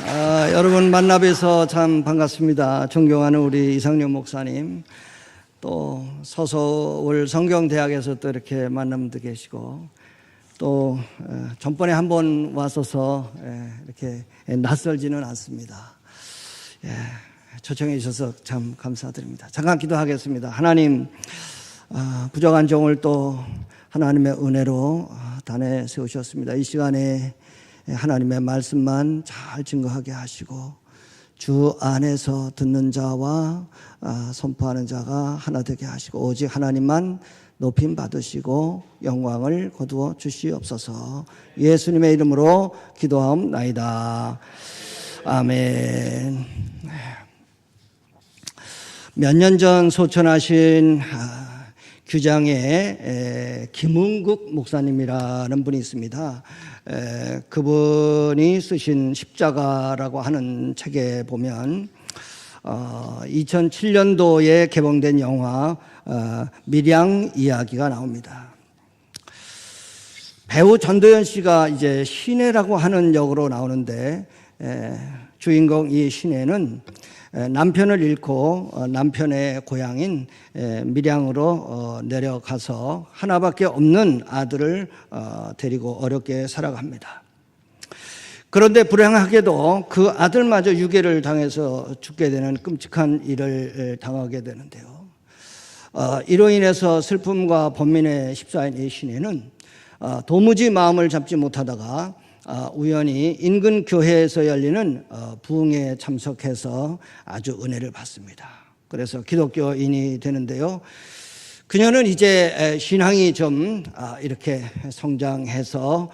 여러분 만나 뵈서 참 반갑습니다. 존경하는 우리 이상용 목사님, 또 서서울 성경대학에서 또 이렇게 만남도 계시고, 또 전번에 한번 왔어서 이렇게 낯설지는 않습니다. 초청해 주셔서 참 감사드립니다. 잠깐 기도하겠습니다. 하나님, 부족한 종을 또 하나님의 은혜로 단에 세우셨습니다. 이 시간에 하나님의 말씀만 잘 증거하게 하시고, 주 안에서 듣는 자와 선포하는 자가 하나 되게 하시고, 오직 하나님만 높임 받으시고 영광을 거두어 주시옵소서. 예수님의 이름으로 기도하옵나이다. 아멘. 몇 년 전 소천하신 규장의 김은국 목사님이라는 분이 있습니다. 그분이 쓰신 십자가라고 하는 책에 보면 2007년도에 개봉된 영화 밀양 이야기가 나옵니다. 배우 전도연 씨가 이제 신혜라고 하는 역으로 나오는데, 주인공 이 신혜는 남편을 잃고 남편의 고향인 밀양으로 내려가서 하나밖에 없는 아들을 데리고 어렵게 살아갑니다. 그런데 불행하게도 그 아들마저 유괴를 당해서 죽게 되는 끔찍한 일을 당하게 되는데요. 이로 인해서 슬픔과 번민에 휩싸인 이 신혜는 도무지 마음을 잡지 못하다가 우연히 인근 교회에서 열리는 부흥회에 참석해서 아주 은혜를 받습니다. 그래서 기독교인이 되는데요. 그녀는 이제 신앙이 좀 이렇게 성장해서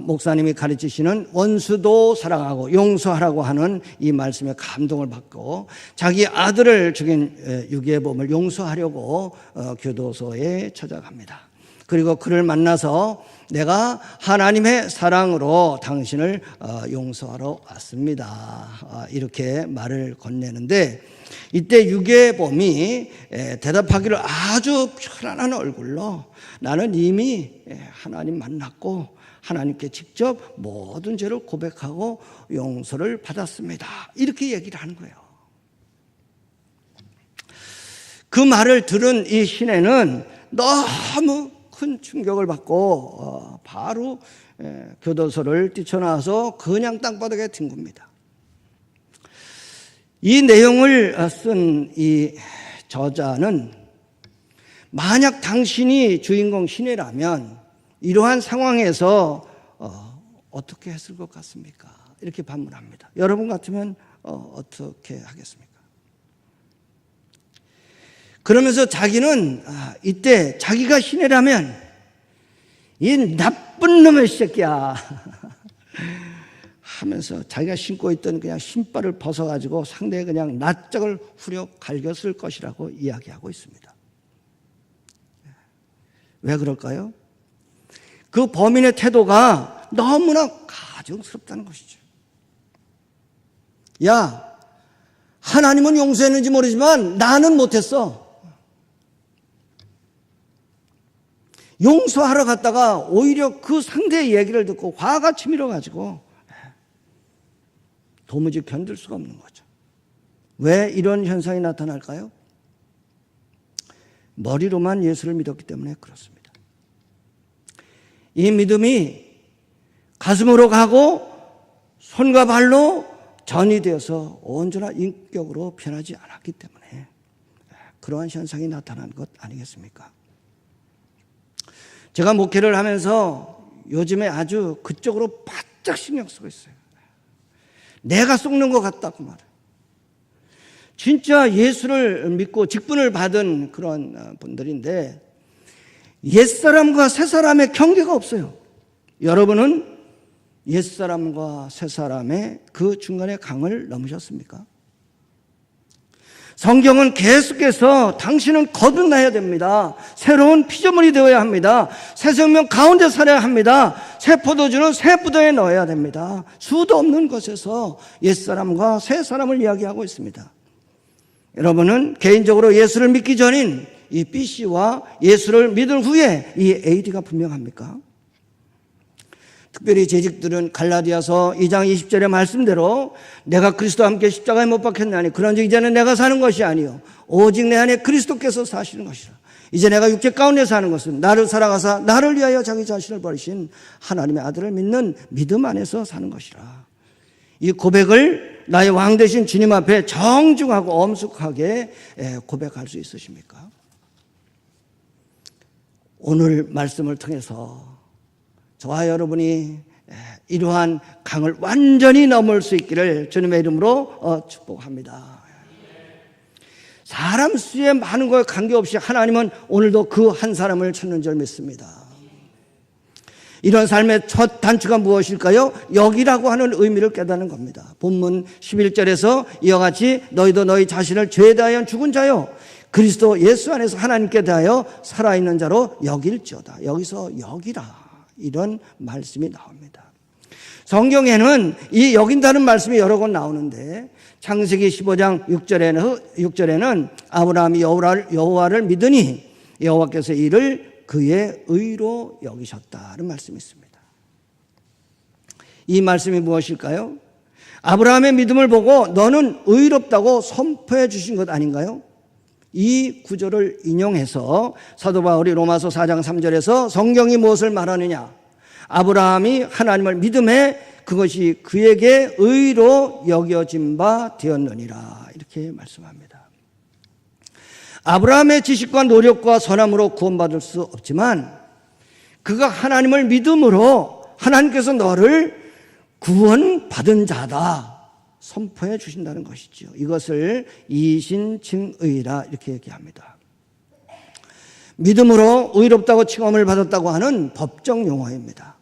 목사님이 가르치시는 원수도 사랑하고 용서하라고 하는 이 말씀에 감동을 받고, 자기 아들을 죽인 유괴범을 용서하려고 교도소에 찾아갑니다. 그리고 그를 만나서 내가 하나님의 사랑으로 당신을 용서하러 왔습니다, 이렇게 말을 건네는데, 이때 유괴범이 대답하기를 아주 편안한 얼굴로 나는 이미 하나님 만났고 하나님께 직접 모든 죄를 고백하고 용서를 받았습니다, 이렇게 얘기를 하는 거예요. 그 말을 들은 이 신혜는 너무 큰 충격을 받고 바로 교도소를 뛰쳐나와서 그냥 땅바닥에 뒹굽니다. 이 내용을 쓴 이 저자는 만약 당신이 주인공 신혜라면 이러한 상황에서 어떻게 했을 것 같습니까? 이렇게 반문합니다. 여러분 같으면 어떻게 하겠습니까? 그러면서 자기는 이때 자기가 신혜라면 이 나쁜 놈의 새끼야 하면서 자기가 신고 있던 그냥 신발을 벗어가지고 상대의 그냥 낯짝을 후려 갈겼을 것이라고 이야기하고 있습니다. 왜 그럴까요? 그 범인의 태도가 너무나 가증스럽다는 것이죠. 야, 하나님은 용서했는지 모르지만 나는 못했어. 용서하러 갔다가 오히려 그 상대의 얘기를 듣고 화가 치밀어가지고 도무지 견딜 수가 없는 거죠. 왜 이런 현상이 나타날까요? 머리로만 예수를 믿었기 때문에 그렇습니다. 이 믿음이 가슴으로 가고 손과 발로 전이 되어서 온전한 인격으로 변하지 않았기 때문에 그러한 현상이 나타난 것 아니겠습니까? 제가 목회를 하면서 요즘에 아주 그쪽으로 바짝 신경 쓰고 있어요. 내가 속는 것 같다고 말해요. 진짜 예수를 믿고 직분을 받은 그런 분들인데 옛사람과 새사람의 경계가 없어요. 여러분은 옛사람과 새사람의 그 중간의 강을 넘으셨습니까? 성경은 계속해서 당신은 거듭나야 됩니다. 새로운 피조물이 되어야 합니다. 새 생명 가운데 살아야 합니다. 새 포도주는 새 부도에 넣어야 됩니다. 수도 없는 것에서 옛사람과 새사람을 이야기하고 있습니다. 여러분은 개인적으로 예수를 믿기 전인 이 B씨와 예수를 믿은 후에 이 AD가 분명합니까? 특별히 재직들은 갈라디아서 2장 20절의 말씀대로 내가 그리스도와 함께 십자가에 못 박혔나니 그런즉 이제는 내가 사는 것이 아니요 오직 내 안에 그리스도께서 사시는 것이라. 이제 내가 육체 가운데 사는 것은 나를 사랑하사 나를 위하여 자기 자신을 버리신 하나님의 아들을 믿는 믿음 안에서 사는 것이라. 이 고백을 나의 왕 되신 주님 앞에 정중하고 엄숙하게 고백할 수 있으십니까? 오늘 말씀을 통해서 저와 여러분이 이러한 강을 완전히 넘을 수 있기를 주님의 이름으로 축복합니다. 사람 수에 많은 것에 관계없이 하나님은 오늘도 그 한 사람을 찾는 줄 믿습니다. 이런 삶의 첫 단추가 무엇일까요? 여기라고 하는 의미를 깨닫는 겁니다. 본문 11절에서 이와 같이 너희도 너희 자신을 죄에 대하여 죽은 자요 그리스도 예수 안에서 하나님께 대하여 살아있는 자로 여길지어다. 여기서 여기라 이런 말씀이 나옵니다. 성경에는 이 여긴다는 말씀이 여러 번 나오는데 창세기 15장 6절에는 아브라함이 여호와를 믿으니 여호와께서 이를 그의 의로 여기셨다는 말씀이 있습니다. 이 말씀이 무엇일까요? 아브라함의 믿음을 보고 너는 의롭다고 선포해 주신 것 아닌가요? 이 구절을 인용해서 사도 바울이 로마서 4장 3절에서 성경이 무엇을 말하느냐? 아브라함이 하나님을 믿음에 그것이 그에게 의로 여겨진 바 되었느니라 이렇게 말씀합니다. 아브라함의 지식과 노력과 선함으로 구원받을 수 없지만 그가 하나님을 믿음으로 하나님께서 너를 구원받은 자다 선포해 주신다는 것이죠. 이것을 이신칭의라 이렇게 얘기합니다. 믿음으로 의롭다고 칭함을 받았다고 하는 법정 용어입니다.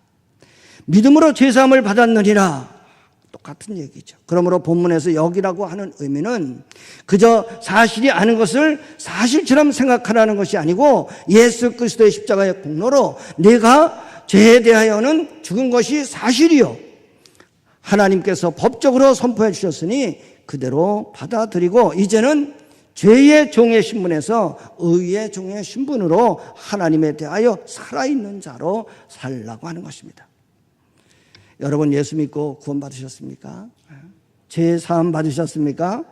믿음으로 죄사함을 받았느니라 똑같은 얘기죠. 그러므로 본문에서 여기라고 하는 의미는 그저 사실이 아닌 것을 사실처럼 생각하라는 것이 아니고 예수 그리스도의 십자가의 공로로 내가 죄에 대하여는 죽은 것이 사실이요 하나님께서 법적으로 선포해 주셨으니 그대로 받아들이고 이제는 죄의 종의 신분에서 의의 종의 신분으로 하나님에 대하여 살아있는 자로 살라고 하는 것입니다. 여러분 예수 믿고 구원 받으셨습니까? 죄 사함 받으셨습니까?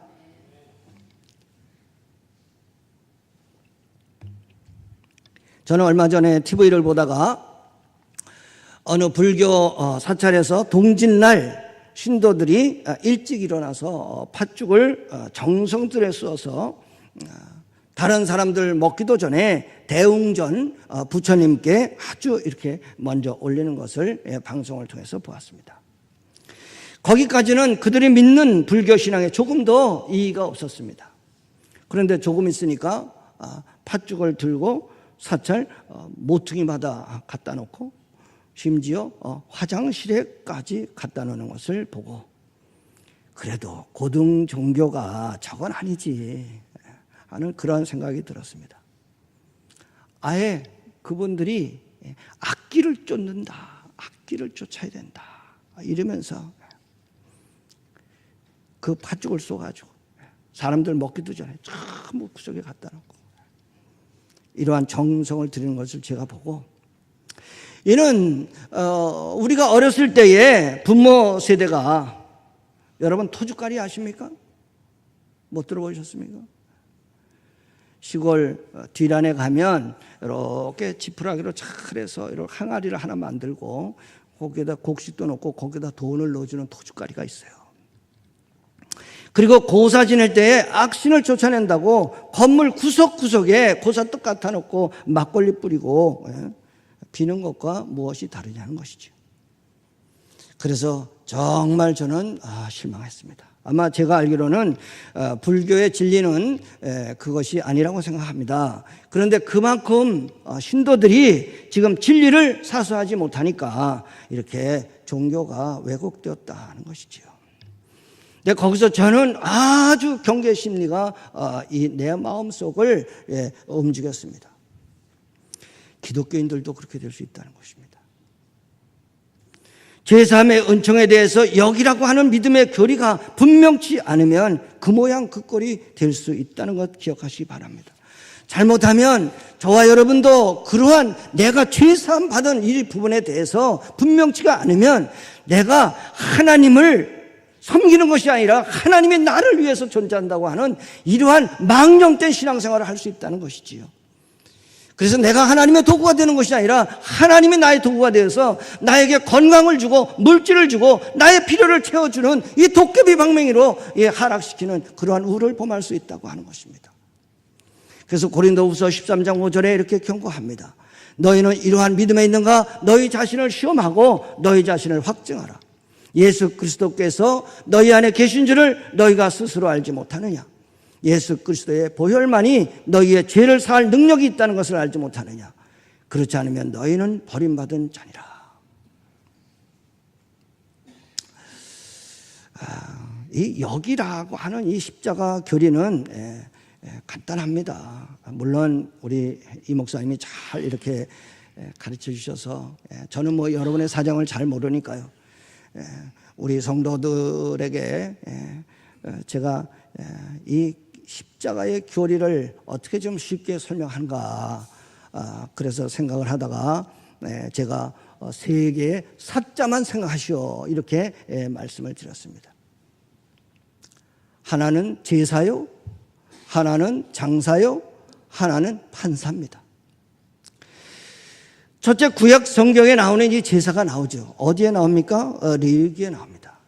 저는 얼마 전에 TV를 보다가 어느 불교 사찰에서 동짓날 신도들이 일찍 일어나서 팥죽을 정성들에 쑤어서 다른 사람들 먹기도 전에 대웅전 부처님께 아주 이렇게 먼저 올리는 것을 방송을 통해서 보았습니다. 거기까지는 그들이 믿는 불교 신앙에 조금도 이의가 없었습니다. 그런데 조금 있으니까 팥죽을 들고 사찰 모퉁이마다 갖다 놓고 심지어 화장실에까지 갖다 놓는 것을 보고 그래도 고등 종교가 저건 아니지 하는 그런 생각이 들었습니다. 아예 그분들이 악기를 쫓는다, 악기를 쫓아야 된다 이러면서 그 팥죽을 쏘가지고 사람들 먹기도 전에 전부 구석에 갖다 놓고 이러한 정성을 들이는 것을 제가 보고 이는 우리가 어렸을 때에 부모 세대가 여러분 토주까리 아십니까? 못 들어보셨습니까? 시골 뒷란에 가면 이렇게 지푸라기로 잘해서 이렇게 항아리를 하나 만들고 거기에다 곡식도 넣고 거기에다 돈을 넣어주는 토주까리가 있어요. 그리고 고사 지낼 때에 악신을 쫓아낸다고 건물 구석구석에 고사떡 갖다 놓고 막걸리 뿌리고 비는 것과 무엇이 다르냐는 것이죠. 그래서 정말 저는 실망했습니다. 아마 제가 알기로는 불교의 진리는 그것이 아니라고 생각합니다. 그런데 그만큼 신도들이 지금 진리를 사수하지 못하니까 이렇게 종교가 왜곡되었다는 것이지요. 근데 거기서 저는 아주 경계 심리가 이 내 마음속을 움직였습니다. 기독교인들도 그렇게 될 수 있다는 것입니다. 제3의 은총에 대해서 여기라고 하는 믿음의 교리가 분명치 않으면 그 모양 그 꼴이 될 수 있다는 것 기억하시기 바랍니다. 잘못하면 저와 여러분도 그러한 내가 죄사함 받은 이 부분에 대해서 분명치가 않으면 내가 하나님을 섬기는 것이 아니라 하나님이 나를 위해서 존재한다고 하는 이러한 망령된 신앙생활을 할 수 있다는 것이지요. 그래서 내가 하나님의 도구가 되는 것이 아니라 하나님이 나의 도구가 되어서 나에게 건강을 주고 물질을 주고 나의 필요를 채워주는 이 도깨비 방맹이로 하락시키는 그러한 우를 범할 수 있다고 하는 것입니다. 그래서 고린도후서 13장 5절에 이렇게 경고합니다. 너희는 이러한 믿음에 있는가? 너희 자신을 시험하고 너희 자신을 확증하라. 예수 그리스도께서 너희 안에 계신 줄을 너희가 스스로 알지 못하느냐? 예수 그리스도의 보혈만이 너희의 죄를 사할 능력이 있다는 것을 알지 못하느냐? 그렇지 않으면 너희는 버림받은 자니라. 이 여기라고 하는 이 십자가 교리는 간단합니다. 물론 우리 이 목사님이 잘 이렇게 가르쳐 주셔서 저는 뭐 여러분의 사정을 잘 모르니까요. 우리 성도들에게 제가 이 십자가의 교리를 어떻게 좀 쉽게 설명하는가 그래서 생각을 하다가 제가 세 개의 사자만 생각하시오 이렇게 말씀을 드렸습니다. 하나는 제사요, 하나는 장사요, 하나는 판사입니다. 첫째 구약 성경에 나오는 이 제사가 나오죠. 어디에 나옵니까? 레위기에 나옵니다.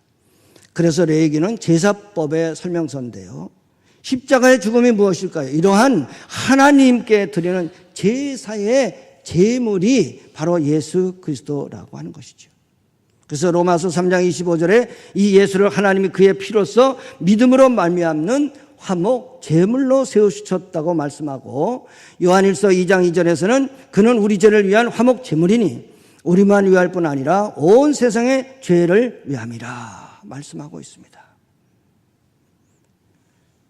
그래서 레위기는 제사법의 설명서인데요. 십자가의 죽음이 무엇일까요? 이러한 하나님께 드리는 제사의 제물이 바로 예수 그리스도라고 하는 것이죠. 그래서 로마서 3장 25절에 이 예수를 하나님이 그의 피로써 믿음으로 말미암는 화목 제물로 세우셨다고 말씀하고 요한일서 2장 2절에서는 그는 우리 죄를 위한 화목 제물이니 우리만 위할 뿐 아니라 온 세상의 죄를 위함이라 말씀하고 있습니다.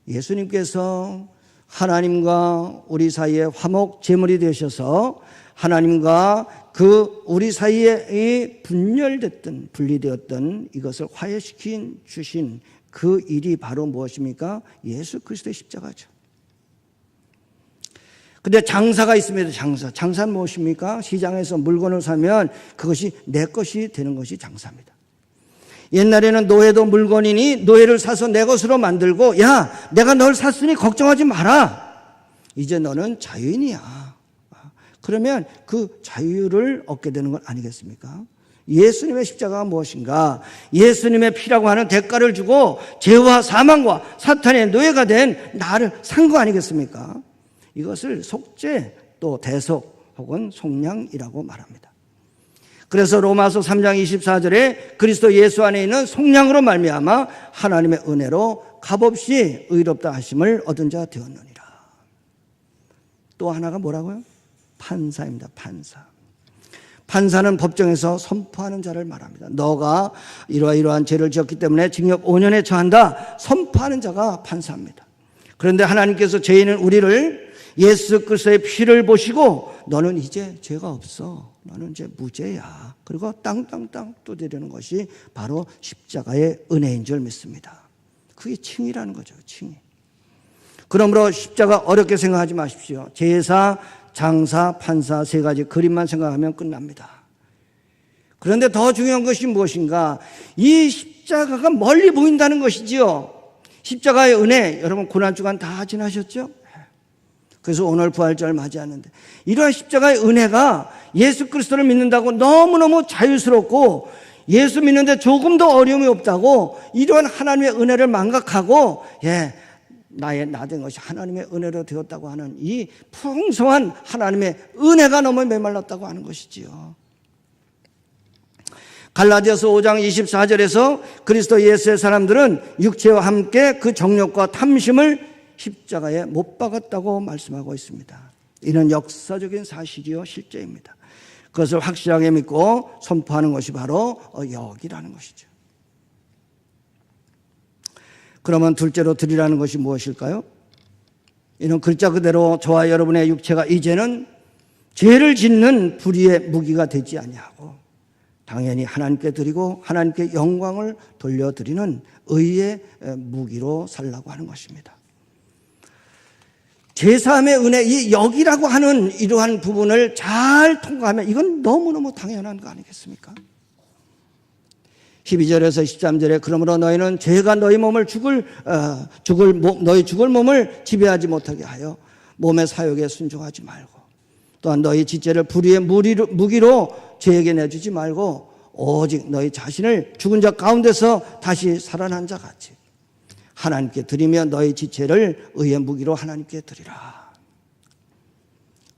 예수님께서 하나님과 우리 사이에 화목 제물이 되셔서 하나님과 그 우리 사이에 분열됐던 분리되었던 이것을 화해시킨 주신 그 일이 바로 무엇입니까? 예수 그리스도의 십자가죠. 근데 장사가 있습니다. 장사는 무엇입니까? 시장에서 물건을 사면 그것이 내 것이 되는 것이 장사입니다. 옛날에는 노예도 물건이니 노예를 사서 내 것으로 만들고 야 내가 널 샀으니 걱정하지 마라. 이제 너는 자유인이야. 그러면 그 자유를 얻게 되는 건 아니겠습니까? 예수님의 십자가가 무엇인가? 예수님의 피라고 하는 대가를 주고 죄와 사망과 사탄의 노예가 된 나를 산 거 아니겠습니까? 이것을 속죄 또 대속 혹은 속량이라고 말합니다. 그래서 로마서 3장 24절에 그리스도 예수 안에 있는 속량으로 말미암아 하나님의 은혜로 값없이 의롭다 하심을 얻은 자 되었느니라. 또 하나가 뭐라고요? 판사입니다. 판사는 법정에서 선포하는 자를 말합니다. 너가 이러한 죄를 지었기 때문에 징역 5년에 처한다. 선포하는 자가 판사입니다. 그런데 하나님께서 죄인은 우리를 예수 그리스도의 피를 보시고 너는 이제 죄가 없어. 너는 이제 무죄야. 그리고 땅땅땅 두드리는 것이 바로 십자가의 은혜인 줄 믿습니다. 그게 칭의라는 거죠. 칭의. 그러므로 십자가 어렵게 생각하지 마십시오. 제사, 장사, 판사 세 가지 그림만 생각하면 끝납니다. 그런데 더 중요한 것이 무엇인가? 이 십자가가 멀리 보인다는 것이지요. 십자가의 은혜, 여러분 고난주간 다 지나셨죠? 그래서 오늘 부활절 맞이하는데 이러한 십자가의 은혜가 예수 그리스도를 믿는다고 너무너무 자유스럽고 예수 믿는데 조금 더 어려움이 없다고 이러한 하나님의 은혜를 망각하고 나 된 것이 하나님의 은혜로 되었다고 하는 이 풍성한 하나님의 은혜가 너무 메말랐다고 하는 것이지요. 갈라디아서 5장 24절에서 그리스도 예수의 사람들은 육체와 함께 그 정욕과 탐심을 십자가에 못 박았다고 말씀하고 있습니다. 이는 역사적인 사실이요 실제입니다. 그것을 확실하게 믿고 선포하는 것이 바로 여기라는 것이죠. 그러면 둘째로 드리라는 것이 무엇일까요? 이는 글자 그대로 저와 여러분의 육체가 이제는 죄를 짓는 불의의 무기가 되지 아니하고 당연히 하나님께 드리고 하나님께 영광을 돌려드리는 의의 무기로 살라고 하는 것입니다. 제3의 은혜, 이 여기라고 하는 이러한 부분을 잘 통과하면 이건 너무너무 당연한 거 아니겠습니까? 12절에서 13절에 그러므로 너희는 죄가 너희 몸을 너희 죽을 몸을 지배하지 못하게 하여 몸의 사욕에 순종하지 말고, 또한 너희 지체를 불의의 무기로 죄에게 내주지 말고 오직 너희 자신을 죽은 자 가운데서 다시 살아난 자 같이 하나님께 드리며 너희 지체를 의의 무기로 하나님께 드리라.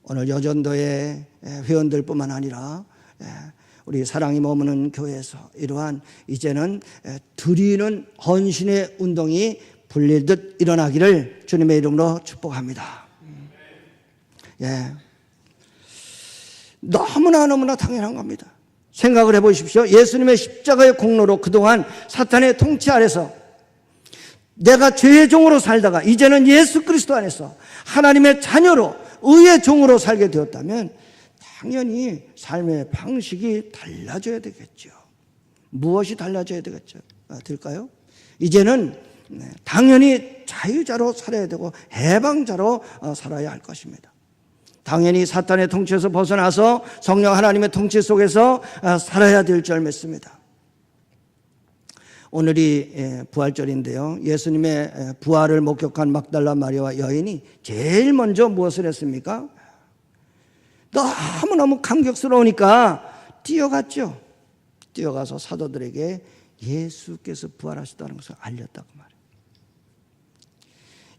오늘 여전도의 회원들뿐만 아니라 우리 사랑이 머무는 교회에서 이러한 이제는 드리는 헌신의 운동이 불릴듯 일어나기를 주님의 이름으로 축복합니다. 예, 너무나 당연한 겁니다. 생각을 해보십시오. 예수님의 십자가의 공로로 그동안 사탄의 통치 아래서 내가 죄의 종으로 살다가 이제는 예수 그리스도 안에서 하나님의 자녀로 의의 종으로 살게 되었다면 당연히 삶의 방식이 달라져야 되겠죠. 무엇이 달라져야 될까요? 이제는 당연히 자유자로 살아야 되고 해방자로 살아야 할 것입니다. 당연히 사탄의 통치에서 벗어나서 성령 하나님의 통치 속에서 살아야 될 줄 믿습니다. 오늘이 부활절인데요. 예수님의 부활을 목격한 막달라 마리아와 여인이 제일 먼저 무엇을 했습니까? 너무너무 감격스러우니까 뛰어갔죠. 뛰어가서 사도들에게 예수께서 부활하셨다는 것을 알렸다고 말해요.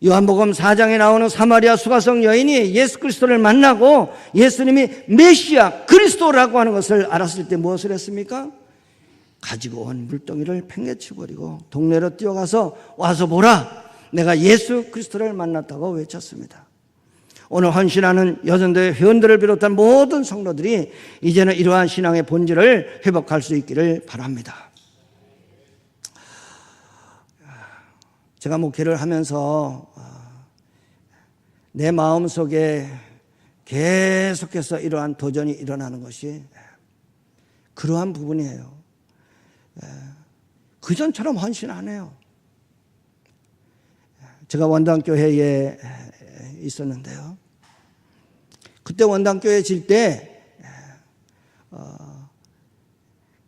요한복음 4장에 나오는 사마리아 수가성 여인이 예수 그리스도를 만나고 예수님이 메시아 그리스도라고 하는 것을 알았을 때 무엇을 했습니까? 가지고 온 물동이를 팽개쳐버리고 동네로 뛰어가서 와서 보라, 내가 예수 그리스도를 만났다고 외쳤습니다. 오늘 헌신하는 여전도의 회원들을 비롯한 모든 성도들이 이제는 이러한 신앙의 본질을 회복할 수 있기를 바랍니다. 제가 목회를 하면서 내 마음속에 계속해서 이러한 도전이 일어나는 것이 그러한 부분이에요. 그전처럼 헌신 안 해요. 제가 원당교회에 있었는데요. 그때 원당교회 질 때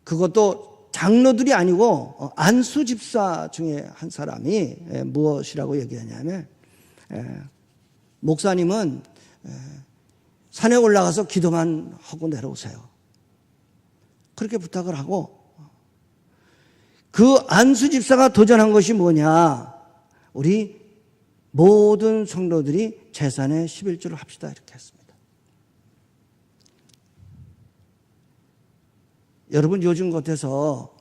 그것도 장로들이 아니고 안수 집사 중에 한 사람이 무엇이라고 얘기하냐면 목사님은 산에 올라가서 기도만 하고 내려오세요. 그렇게 부탁을 하고 그 안수 집사가 도전한 것이 뭐냐? 우리 모든 성도들이 제산에 11조를 합시다 이렇게 했습니다. 여러분 요즘 같아서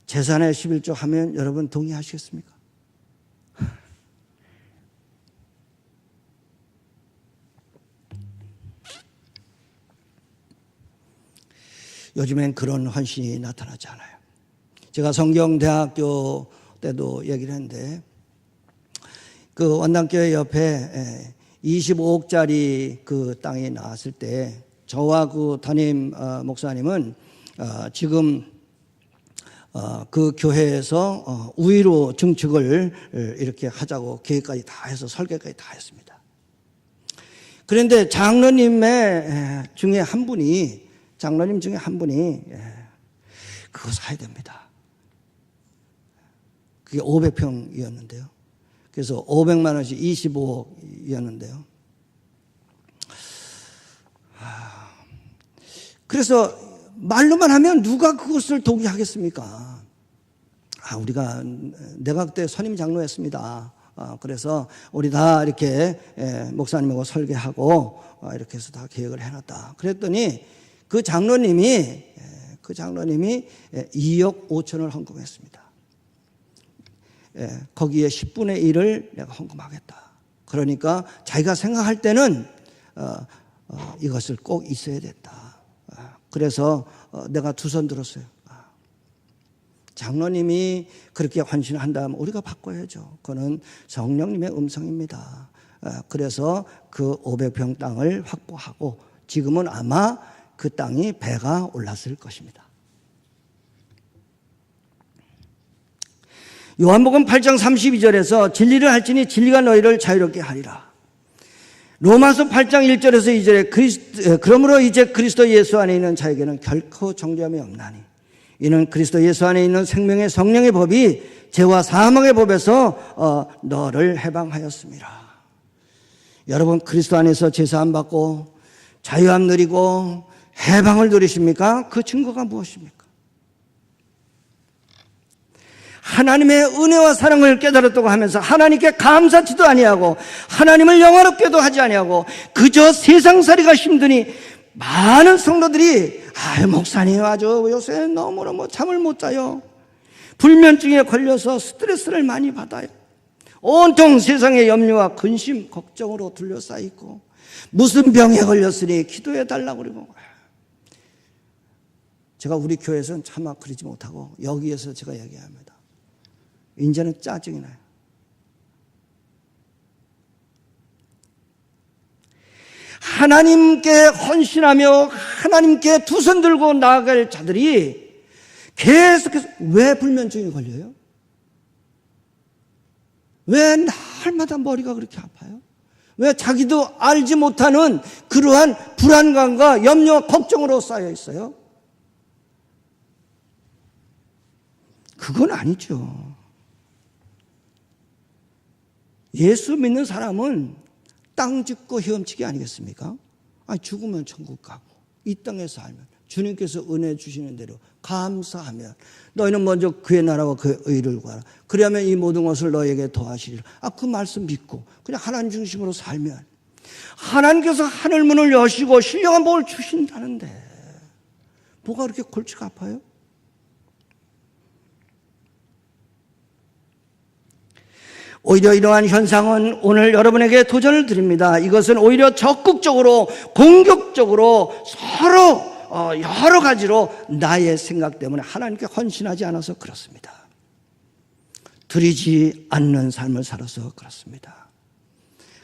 제산에 11조 하면 여러분 동의하시겠습니까? 요즘엔 그런 헌신이 나타나지 않아요. 제가 성경대학교 때도 얘기를 했는데 그 원당교회 옆에 25억짜리 그 땅이 나왔을 때 저와 그 담임 목사님은 지금 그 교회에서 우위로 증축을 이렇게 하자고 계획까지 다 해서 설계까지 다 했습니다. 그런데 장로님 중에 한 분이 그거 사야 됩니다. 그게 500평이었는데요. 그래서 500만 원씩 25억이었는데요. 그래서 말로만 하면 누가 그것을 동의하겠습니까? 내가 그때 선임 장로였습니다. 그래서 우리 다 이렇게 목사님하고 설계하고 이렇게 해서 다 계획을 해놨다. 그랬더니 그 장로님이 2억 5천을 헌금했습니다. 거기에 10분의 1을 내가 헌금하겠다. 그러니까 자기가 생각할 때는 이것을 꼭 있어야 된다. 그래서 내가 두 손 들었어요. 장로님이 그렇게 헌신한다면 우리가 바꿔야죠. 그거는 성령님의 음성입니다. 그래서 그 500평 땅을 확보하고 지금은 아마 그 땅이 배가 올랐을 것입니다. 요한복음 8장 32절에서 진리를 할지니 진리가 너희를 자유롭게 하리라. 로마서 8장 1절에서 2절에 그러므로 이제 그리스도 예수 안에 있는 자에게는 결코 정죄함이 없나니 이는 그리스도 예수 안에 있는 생명의 성령의 법이 죄와 사망의 법에서 너를 해방하였습니다. 여러분 그리스도 안에서 제사함 받고 자유함 누리고 해방을 누리십니까? 그 증거가 무엇입니까? 하나님의 은혜와 사랑을 깨달았다고 하면서 하나님께 감사치도 아니하고 하나님을 영화롭게도 하지 아니하고 그저 세상살이가 힘드니 많은 성도들이 목사님 아주 요새 너무너무 잠을 못 자요. 불면증에 걸려서 스트레스를 많이 받아요. 온통 세상의 염려와 근심, 걱정으로 둘러싸여 있고 무슨 병에 걸렸으니 기도해 달라고 그러고 제가 우리 교회에서는 차마 그러지 못하고 여기에서 제가 얘기합니다. 이제는 짜증이 나요. 하나님께 헌신하며 하나님께 두 손 들고 나아갈 자들이 계속해서 왜 불면증이 걸려요? 왜 날마다 머리가 그렇게 아파요? 왜 자기도 알지 못하는 그러한 불안감과 염려와 걱정으로 쌓여 있어요? 그건 아니죠. 예수 믿는 사람은 땅 짚고 헤엄치기 아니겠습니까? 죽으면 천국 가고 이 땅에서 살면 주님께서 은혜 주시는 대로 감사하면 너희는 먼저 그의 나라와 그의 의를 구하라. 그리하면 이 모든 것을 너희에게 더하시리라. 그 말씀 믿고 그냥 하나님 중심으로 살면 하나님께서 하늘문을 여시고 신령한 복을 주신다는데 뭐가 그렇게 골치가 아파요? 오히려 이러한 현상은 오늘 여러분에게 도전을 드립니다. 이것은 오히려 적극적으로 공격적으로 서로 여러 가지로 나의 생각 때문에 하나님께 헌신하지 않아서 그렇습니다. 드리지 않는 삶을 살아서 그렇습니다.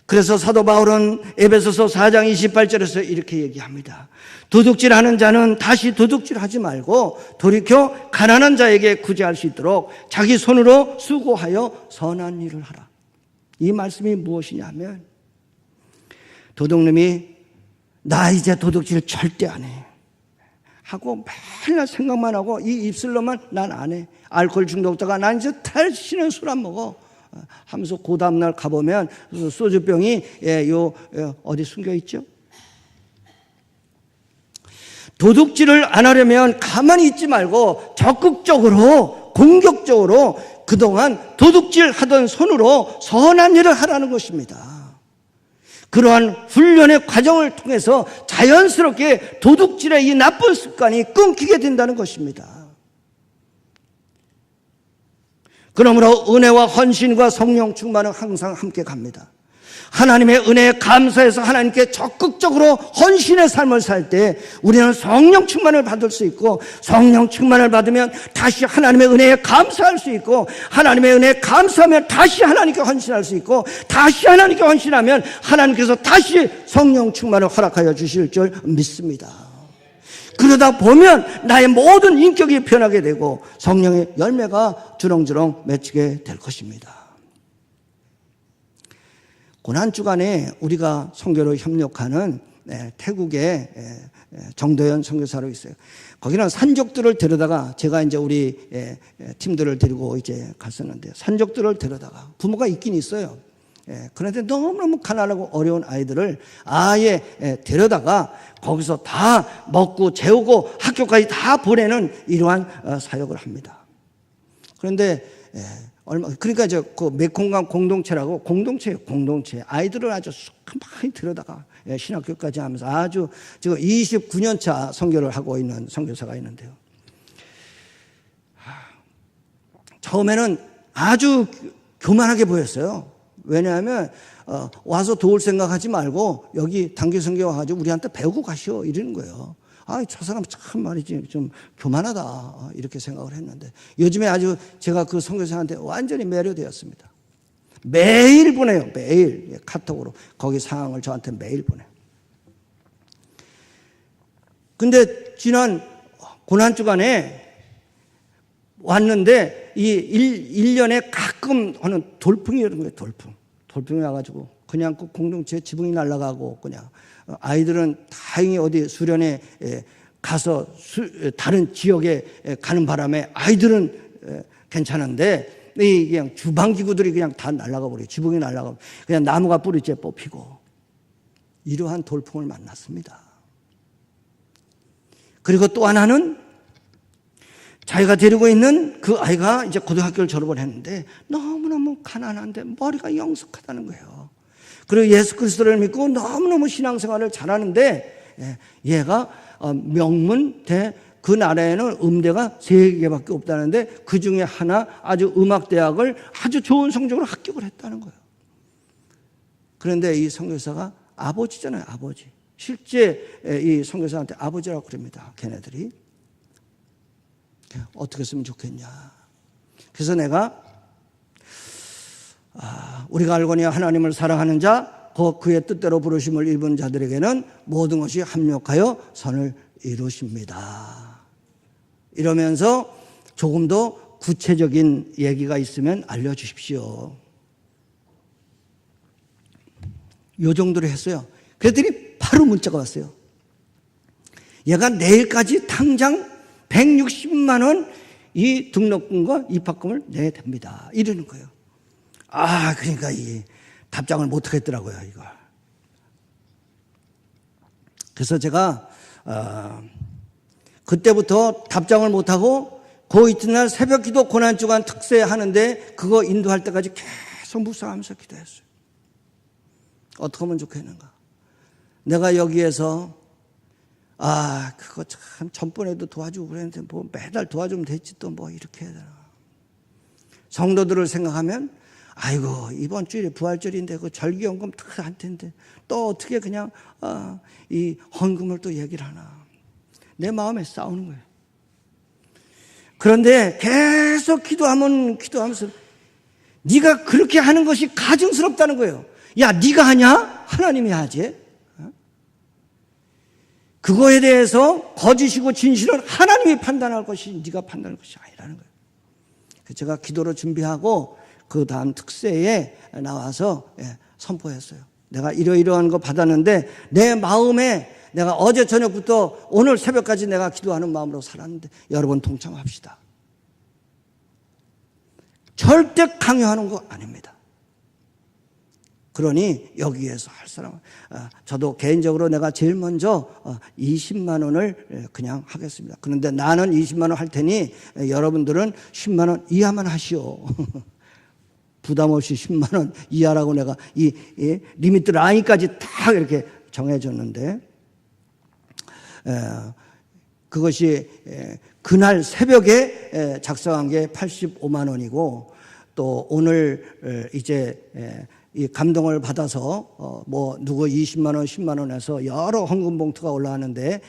그래서 사도 바울은 에베소서 4장 28절에서 이렇게 얘기합니다. 도둑질하는 자는 다시 도둑질하지 말고 돌이켜 가난한 자에게 구제할 수 있도록 자기 손으로 수고하여 선한 일을 하라. 이 말씀이 무엇이냐면 도둑놈이 나 이제 도둑질 절대 안 해 하고 맨날 생각만 하고 이 입술로만 난 안 해. 알코올 중독자가 난 이제 다시는 술 안 먹어 하면서 그 다음날 가보면 소주병이 어디 숨겨 있죠? 도둑질을 안 하려면 가만히 있지 말고 적극적으로 공격적으로 그동안 도둑질 하던 손으로 선한 일을 하라는 것입니다. 그러한 훈련의 과정을 통해서 자연스럽게 도둑질의 이 나쁜 습관이 끊기게 된다는 것입니다. 그러므로 은혜와 헌신과 성령 충만은 항상 함께 갑니다. 하나님의 은혜에 감사해서 하나님께 적극적으로 헌신의 삶을 살 때 우리는 성령 충만을 받을 수 있고 성령 충만을 받으면 다시 하나님의 은혜에 감사할 수 있고 하나님의 은혜에 감사하면 다시 하나님께 헌신할 수 있고 다시 하나님께 헌신하면 하나님께서 다시 성령 충만을 허락하여 주실 줄 믿습니다. 그러다 보면 나의 모든 인격이 변하게 되고 성령의 열매가 주렁주렁 맺히게 될 것입니다. 고난주간에 우리가 선교로 협력하는 태국의 정도현 선교사로 있어요. 거기는 산적들을 데려다가 제가 이제 우리 팀들을 데리고 이제 갔었는데 산적들을 데려다가 부모가 있긴 있어요. 그런데 너무너무 가난하고 어려운 아이들을 아예 데려다가 거기서 다 먹고 재우고 학교까지 다 보내는 이러한 사역을 합니다. 그런데 그러니까 그 메콩강 공동체라고 공동체 아이들을 아주 많이 들여다가 신학교까지 하면서 아주 지금 29년 차 선교를 하고 있는 선교사가 있는데요. 처음에는 아주 교만하게 보였어요. 왜냐하면 와서 도울 생각하지 말고 여기 단기 선교 와가지고 우리한테 배우고 가시오 이러는 거예요. 저 사람 참 말이지 좀 교만하다 이렇게 생각을 했는데 요즘에 아주 제가 그 선교사한테 완전히 매료되었습니다. 매일 보내요. 매일 카톡으로 거기 상황을 저한테 매일 보내요. 근데 지난 고난주간에 왔는데 이 1년에 가끔 하는 돌풍이 이런 거예요. 돌풍이 와가지고 그냥 그 공동체 지붕이 날아가고 그냥 아이들은 다행히 어디 수련회 가서 다른 지역에 가는 바람에 아이들은 괜찮은데 이 그냥 주방기구들이 그냥 다 날아가 버려요. 지붕이 날아가고 그냥 나무가 뿌리째 뽑히고 이러한 돌풍을 만났습니다. 그리고 또 하나는 자기가 데리고 있는 그 아이가 이제 고등학교를 졸업을 했는데 너무너무 가난한데 머리가 영숙하다는 거예요. 그리고 예수 그리스도를 믿고 너무너무 신앙생활을 잘하는데 얘가 명문대 그 나라에는 음대가 3개밖에 없다는데 그 중에 하나 아주 음악대학을 아주 좋은 성적으로 합격을 했다는 거예요. 그런데 이 선교사가 아버지잖아요. 아버지. 실제 이 선교사한테 아버지라고 그럽니다. 걔네들이. 어떻게 했으면 좋겠냐. 그래서 내가 우리가 알거니와 하나님을 사랑하는 자 그의 뜻대로 부르심을 입은 자들에게는 모든 것이 합력하여 선을 이루십니다. 이러면서 조금 더 구체적인 얘기가 있으면 알려주십시오. 요 정도로 했어요. 그랬더니 바로 문자가 왔어요. 얘가 내일까지 당장 160만 원 이 등록금과 입학금을 내야 됩니다. 이러는 거예요. 그러니까 이 답장을 못 하겠더라고요, 이걸. 그래서 제가 그때부터 답장을 못 하고 그 이튿날 새벽 기도 고난주간 특세 하는데 그거 인도할 때까지 계속 묵상하면서 기도했어요. 어떻게 하면 좋겠는가? 내가 여기에서 그거 참 전번에도 도와주고 그랬는데 뭐 매달 도와주면 됐지 또 뭐 이렇게 해야 되나. 성도들을 생각하면 아이고 이번 주일에 부활절인데 그 절기연금 다 할 텐데 또 어떻게 그냥 이 헌금을 또 얘기를 하나. 내 마음에 싸우는 거예요. 그런데 계속 기도하면서 네가 그렇게 하는 것이 가증스럽다는 거예요. 야, 네가 하냐? 하나님이 하지. 그거에 대해서 거짓이고 진실은 하나님이 판단할 것이 네가 판단할 것이 아니라는 거예요. 그래서 제가 기도로 준비하고 그 다음 특세에 나와서 선포했어요. 내가 이러이러한 거 받았는데 내 마음에 내가 어제 저녁부터 오늘 새벽까지 내가 기도하는 마음으로 살았는데 여러분 동참합시다. 절대 강요하는 거 아닙니다. 그러니 여기에서 할 사람은 저도 개인적으로 내가 제일 먼저 20만 원을 그냥 하겠습니다. 그런데 나는 20만 원 할 테니 여러분들은 10만 원 이하만 하시오. 부담 없이 10만 원 이하라고 내가 이 리미트 라인까지 다 이렇게 정해줬는데 그것이 그날 새벽에 작성한 게 85만 원이고 또 오늘 이제 이 감동을 받아서 뭐 누구 20만 원, 10만 원에서 여러 헌금 봉투가 올라왔는데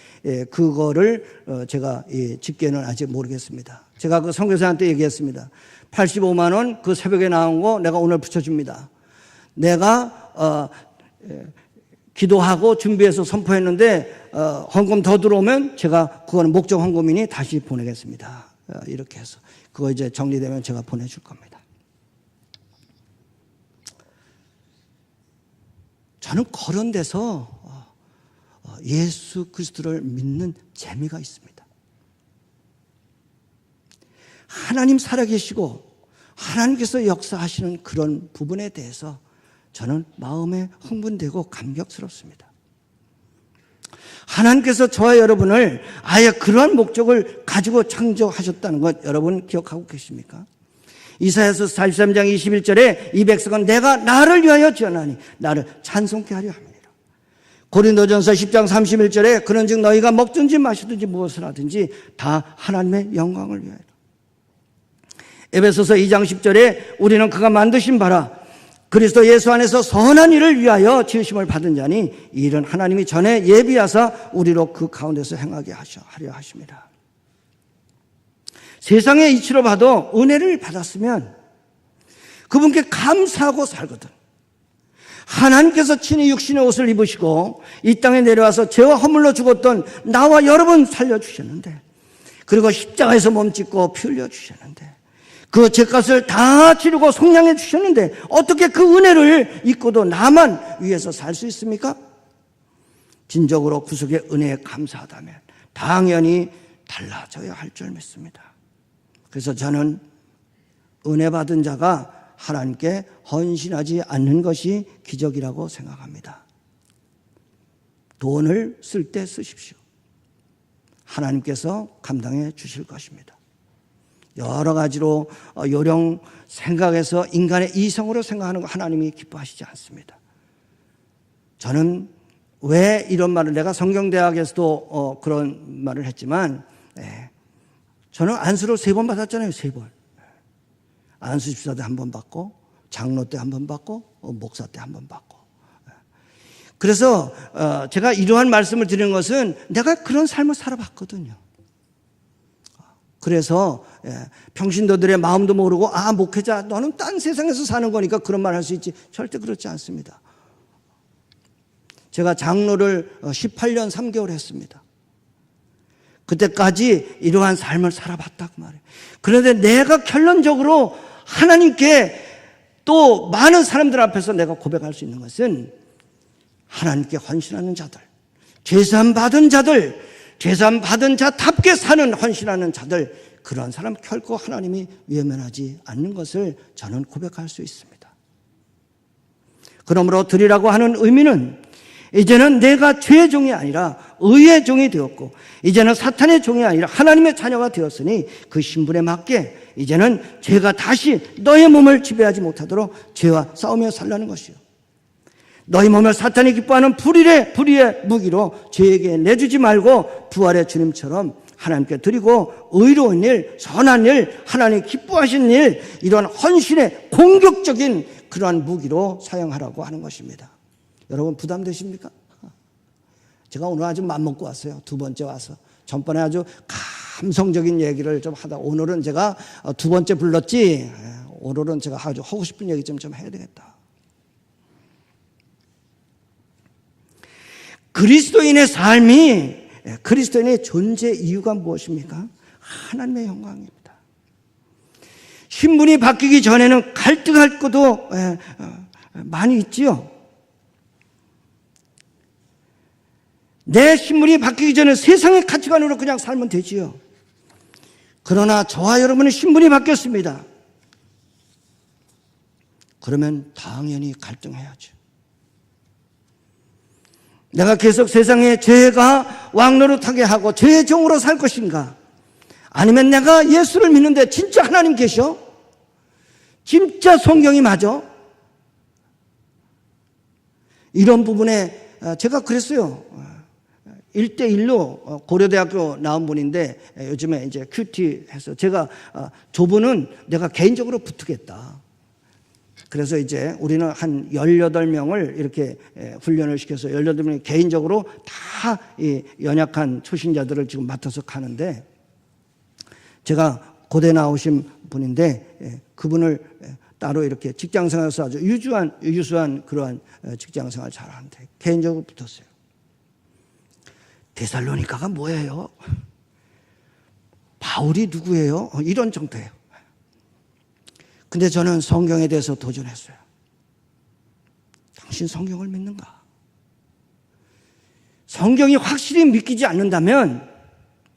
그거를 제가 집계는 아직 모르겠습니다. 제가 그 선교사한테 얘기했습니다. 85만 원 그 새벽에 나온 거 내가 오늘 붙여줍니다. 내가 기도하고 준비해서 선포했는데 헌금 더 들어오면 제가 그거는 목적 헌금이니 다시 보내겠습니다. 이렇게 해서 그거 이제 정리되면 제가 보내줄 겁니다. 저는 그런 데서 예수 그리스도를 믿는 재미가 있습니다. 하나님 살아계시고 하나님께서 역사하시는 그런 부분에 대해서 저는 마음에 흥분되고 감격스럽습니다. 하나님께서 저와 여러분을 아예 그러한 목적을 가지고 창조하셨다는 것 여러분 기억하고 계십니까? 이사야서 43장 21절에 이 백성은 내가 나를 위하여 지었나니 나를 찬송케 하려 합니다. 고린도전서 10장 31절에 그런즉 너희가 먹든지 마시든지 무엇을 하든지 다 하나님의 영광을 위하여. 에베소서 2장 10절에 우리는 그가 만드신 바라 그리스도 예수 안에서 선한 일을 위하여 지으심을 받은 자니 이 일은 하나님이 전에 예비하사 우리로 그 가운데서 행하게 하려 하십니다. 세상의 이치로 봐도 은혜를 받았으면 그분께 감사하고 살거든. 하나님께서 친히 육신의 옷을 입으시고 이 땅에 내려와서 죄와 허물로 죽었던 나와 여러분 살려주셨는데 그리고 십자가에서 몸짓고 피 흘려 주셨는데, 그 죄값을 다 치르고 속량해 주셨는데 어떻게 그 은혜를 잊고도 나만 위해서 살 수 있습니까? 진정으로 구속의 은혜에 감사하다면 당연히 달라져야 할 줄 믿습니다. 그래서 저는 은혜 받은 자가 하나님께 헌신하지 않는 것이 기적이라고 생각합니다. 돈을 쓸 때 쓰십시오. 하나님께서 감당해 주실 것입니다. 여러 가지로 요령 생각해서 인간의 이성으로 생각하는 거 하나님이 기뻐하시지 않습니다. 저는 왜 이런 말을, 내가 성경대학에서도 그런 말을 했지만, 저는 안수를 3번 받았잖아요. 3번. 안수 집사 때 1번 받고, 장로 때 1번 받고, 목사 때 1번 받고. 그래서 제가 이러한 말씀을 드리는 것은 내가 그런 삶을 살아봤거든요. 그래서 평신도들의 마음도 모르고, 목회자 너는 딴 세상에서 사는 거니까 그런 말 할 수 있지, 절대 그렇지 않습니다. 제가 장로를 18년 3개월 했습니다. 그때까지 이러한 삶을 살아봤다고 말해요. 그런데 내가 결론적으로 하나님께, 또 많은 사람들 앞에서 내가 고백할 수 있는 것은, 하나님께 헌신하는 자들, 죄사함 받은 자들, 죄사함 받은 자답게 사는 헌신하는 자들, 그러한 사람 결코 하나님이 외면하지 않는 것을 저는 고백할 수 있습니다. 그러므로 드리라고 하는 의미는, 이제는 내가 죄의 종이 아니라 의의 종이 되었고, 이제는 사탄의 종이 아니라 하나님의 자녀가 되었으니 그 신분에 맞게 이제는 죄가 다시 너의 몸을 지배하지 못하도록 죄와 싸우며 살라는 것이요, 너희 몸을 사탄이 기뻐하는 불의의 무기로 죄에게 내주지 말고 부활의 주님처럼 하나님께 드리고 의로운 일, 선한 일, 하나님 기뻐하신 일, 이런 헌신의 공격적인 그러한 무기로 사용하라고 하는 것입니다. 여러분 부담되십니까? 제가 오늘 아주 맘먹고 왔어요. 2번째 와서. 전번에 아주 감성적인 얘기를 좀 하다, 오늘은 제가 2번째 불렀지, 오늘은 제가 아주 하고 싶은 얘기 좀 해야 되겠다. 그리스도인의 삶이, 그리스도인의 존재 이유가 무엇입니까? 하나님의 영광입니다. 신분이 바뀌기 전에는 갈등할 것도 많이 있지요. 내 신분이 바뀌기 전에 세상의 가치관으로 그냥 살면 되지요. 그러나 저와 여러분의 신분이 바뀌었습니다. 그러면 당연히 갈등해야죠. 내가 계속 세상에 죄가 왕노릇하게 하고 죄의 종으로 살 것인가? 아니면 내가 예수를 믿는데 진짜 하나님 계셔? 진짜 성경이 맞아? 이런 부분에 제가 그랬어요. 1대1로 고려대학교 나온 분인데 요즘에 이제 큐티 해서, 제가 저분은 내가 개인적으로 붙으겠다. 그래서 이제 우리는 한 18명을 이렇게 훈련을 시켜서 18명이 개인적으로 다 이 연약한 초신자들을 지금 맡아서 가는데, 제가 고대 나오신 분인데 그분을 따로 이렇게 직장생활에서 아주 유수한 그러한 직장생활 잘하는데 개인적으로 붙었어요. 데살로니가가 뭐예요? 바울이 누구예요? 이런 정도예요. 근데 저는 성경에 대해서 도전했어요. 당신 성경을 믿는가? 성경이 확실히 믿기지 않는다면,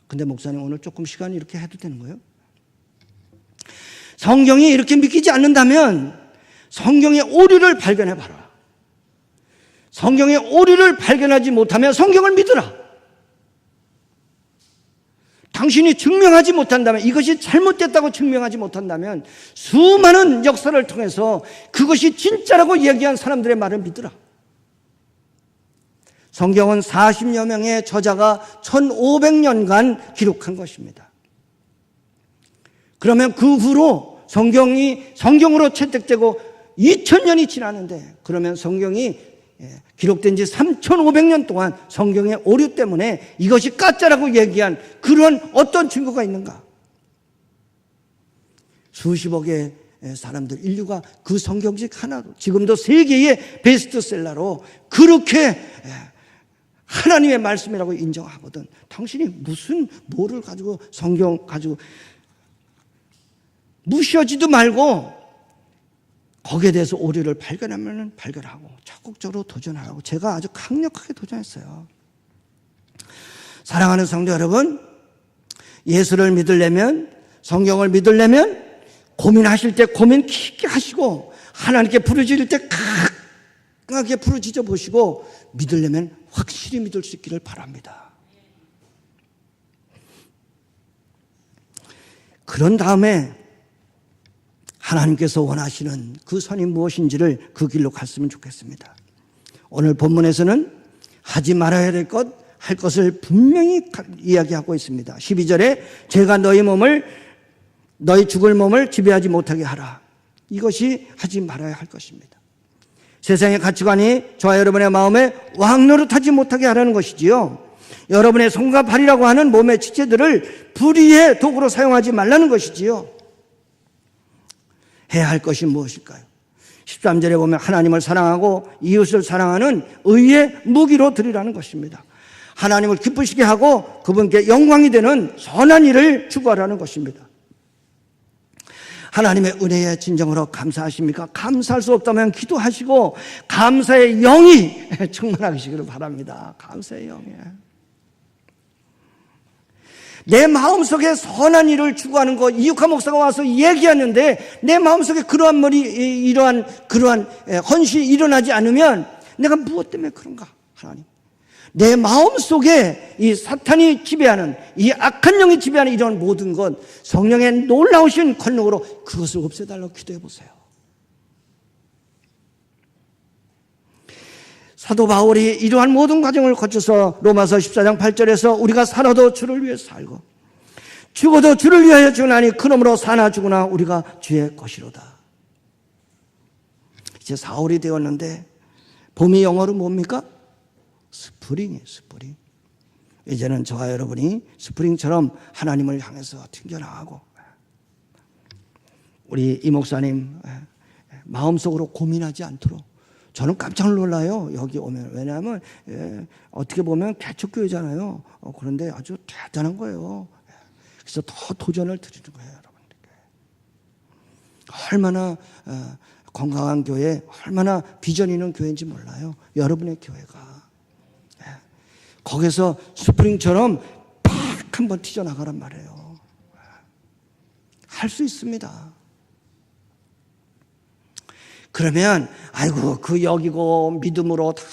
근데 목사님 오늘 조금 시간 이렇게 해도 되는 거예요? 성경이 이렇게 믿기지 않는다면 성경의 오류를 발견해봐라. 성경의 오류를 발견하지 못하면 성경을 믿으라. 당신이 증명하지 못한다면, 이것이 잘못됐다고 증명하지 못한다면 수많은 역사를 통해서 그것이 진짜라고 얘기한 사람들의 말을 믿으라. 성경은 40여 명의 저자가 1500년간 기록한 것입니다. 그러면 그 후로 성경으로 채택되고 2000년이 지났는데, 그러면 성경이 기록된 지 3500년 동안 성경의 오류 때문에 이것이 가짜라고 얘기한 그런 어떤 증거가 있는가? 수십억의 사람들, 인류가 그 성경책 하나로 지금도 세계의 베스트셀러로 그렇게 하나님의 말씀이라고 인정하거든. 당신이 무슨 뭐를 가지고 성경 가지고 무시하지도 말고 거기에 대해서 오류를 발견하면 발견하고 적극적으로 도전하라고 제가 아주 강력하게 도전했어요. 사랑하는 성도 여러분, 예수를 믿으려면, 성경을 믿으려면 고민하실 때 고민 깊게 하시고 하나님께 부르짖을 때 강하게 부르짖어 보시고 믿으려면 확실히 믿을 수 있기를 바랍니다. 그런 다음에 하나님께서 원하시는 그 선이 무엇인지를 그 길로 갔으면 좋겠습니다. 오늘 본문에서는 하지 말아야 될 것, 할 것을 분명히 이야기하고 있습니다. 12절에 제가 너희 죽을 몸을 지배하지 못하게 하라. 이것이 하지 말아야 할 것입니다. 세상의 가치관이 저와 여러분의 마음에 왕노릇하지 못하게 하라는 것이지요. 여러분의 손과 발이라고 하는 몸의 지체들을 불의의 도구로 사용하지 말라는 것이지요. 해야 할 것이 무엇일까요? 13절에 보면 하나님을 사랑하고 이웃을 사랑하는 의의 무기로 드리라는 것입니다. 하나님을 기쁘시게 하고 그분께 영광이 되는 선한 일을 추구하라는 것입니다. 하나님의 은혜에 진정으로 감사하십니까? 감사할 수 없다면 기도하시고 감사의 영이 충만하시기를 바랍니다. 감사의 영이. 내 마음속에 선한 일을 추구하는 것, 이육하 목사가 와서 얘기하는데 내 마음속에 그러한 헌신이 일어나지 않으면 내가 무엇 때문에 그런가? 하나님, 내 마음속에 이 사탄이 지배하는, 이 악한 영이 지배하는 이런 모든 것, 성령의 놀라우신 권능으로 그것을 없애달라고 기도해 보세요. 사도 바울이 이러한 모든 과정을 거쳐서 로마서 14장 8절에서 우리가 살아도 주를 위해 살고 죽어도 주를 위하여 죽으나니 그러므로 사나 죽으나 우리가 주의 것이로다. 이제 4월이 되었는데 봄이 영어로 뭡니까? 스프링이에요. 스프링. 이제는 저와 여러분이 스프링처럼 하나님을 향해서 튕겨나가고, 우리 이 목사님 마음속으로 고민하지 않도록. 저는 깜짝 놀라요, 여기 오면. 왜냐하면 어떻게 보면 개척교회잖아요. 그런데 아주 대단한 거예요. 그래서 더 도전을 드리는 거예요, 여러분들께. 얼마나 건강한 교회, 얼마나 비전 있는 교회인지 몰라요, 여러분의 교회가. 거기서 스프링처럼 팍 한번 튀어나가란 말이에요. 할 수 있습니다. 그러면 아이고 그 여기고 믿음으로 다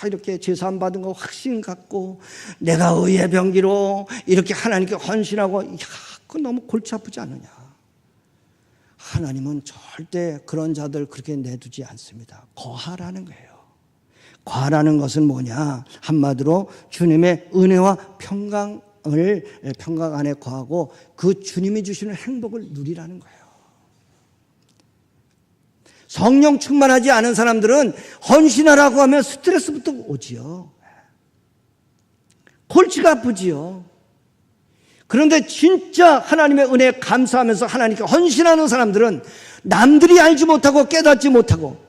이렇게 제사함 받은 거 확신 갖고 내가 의의 병기로 이렇게 하나님께 헌신하고, 이야, 그건 너무 골치 아프지 않느냐. 하나님은 절대 그런 자들 그렇게 내두지 않습니다. 거하라는 거예요. 거하라는 것은 뭐냐? 한마디로 주님의 은혜와 평강 안에 거하고 그 주님이 주시는 행복을 누리라는 거예요. 성령 충만하지 않은 사람들은 헌신하라고 하면 스트레스부터 오지요. 골치가 아프지요. 그런데 진짜 하나님의 은혜에 감사하면서 하나님께 헌신하는 사람들은 남들이 알지 못하고 깨닫지 못하고,